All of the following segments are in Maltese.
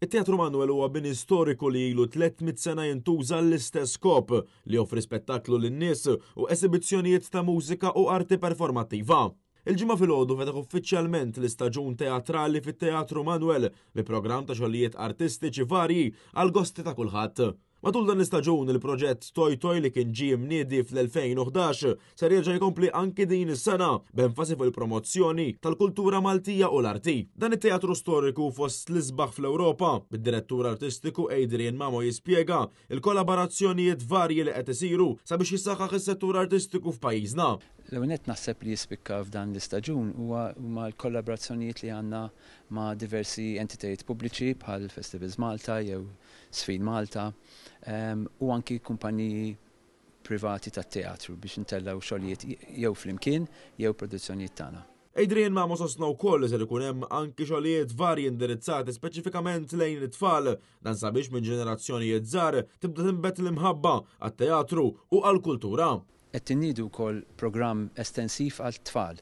Il-Teatru Manuel huwa bini storiku li ilu 300 sena jintuża l-istess skop li joffri spettaklu lin-nies u esibizzjonijiet ta' mużika u arti performattiva. Il-ġimgħa filgħodu fetaħ uffiċjalment l-istaġun teatrali fit-Teatru Manuel bi programm ta' xogħlijiet artistiċi varji għal gosti ta' kulħadd. Matul dan l-istaġun il-proġett Toj Toj li kien ġie mniedi fl-2011 ser jerġa' jkompli anki din is-sena b'enfasi fuq il-promozzjoni tal-kultura Maltija u l-arti. Dan it-teatru storiku fost l-isbaħ fl-Ewropa bid-direttur artistiku Adrian Mamo jispjega il-kollaborazzjonijiet varji li qed isiru sabiex jissaħħaħ is-settur artistiku f'pajjiżna. L-għunet naħseb li jispikka f'dan l-istaġun huma l-kollaborazzjonijiet li għandna ma' diversi entitajiet pubbliċi bħal Festivals Malta jew Sfin Malta u anki kumpaniji privati tat-teatru biex intellaw xogħlijiet jew flimkien jew produzzjonijiet tagħna. Adrian Mamo sostna wkoll ser ikun hemm anki xogħlijiet varji indirizzati speċifikament lejn it-tfal dan sabiex minn ġenerazzjonijiet żgħar tibda tinbet l-imħabba għat-teatru u għall-kultura. Qed innidu wkoll programm estensiv għal tfal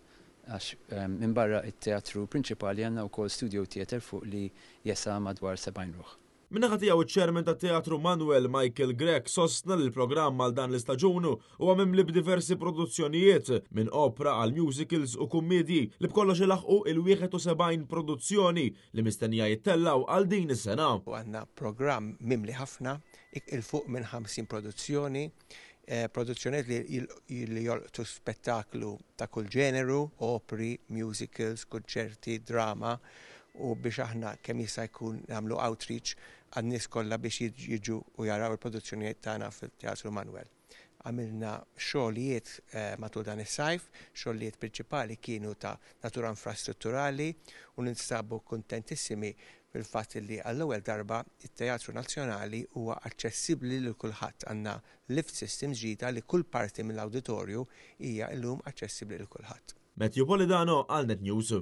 għax minn barra it-teatru prinċipali għandna wkoll studio theater fuq li jesa madwar 70 ruħ. Minnaħa tiegħu iċ-ċermen tat-Teatru Manuel Michael Grek sostna li l-programm għal dan l-istaġun huwa mimli b'diversi produzzjonijiet minn opera għal musicals u kummedji li b'kollox ilaħqu il-71 produzzjoni li mistennija jittellaw għal din is-sena. Għandna programm mimli ħafna, il-fuq minn 50 produzzjoni, produzzjoniet li jolqtu spettaklu ta' kull ġeneru, operi, musicals, konċerti, drama, u biex aħna kemm jista' jkun nagħmlu outreach għan-nies kollha biex jiġu u jaraw il-produzzjonijiet tagħna fil-Teatru Manuel. Għamilna xogħlijiet matul dan is-sajf, xogħlijiet prinċipali kienu ta' natura infrastrutturali u ninsabu kuntentissimi fil-fatt li għall-ewwel darba it-Teatru Nazzjonali huwa aċċessibbli lil kulħadd. Għandna lift system ġdida li kull parti mill-awditorju hija llum aċċessibbli lil kulħadd. Matthew Polidano għal Net News.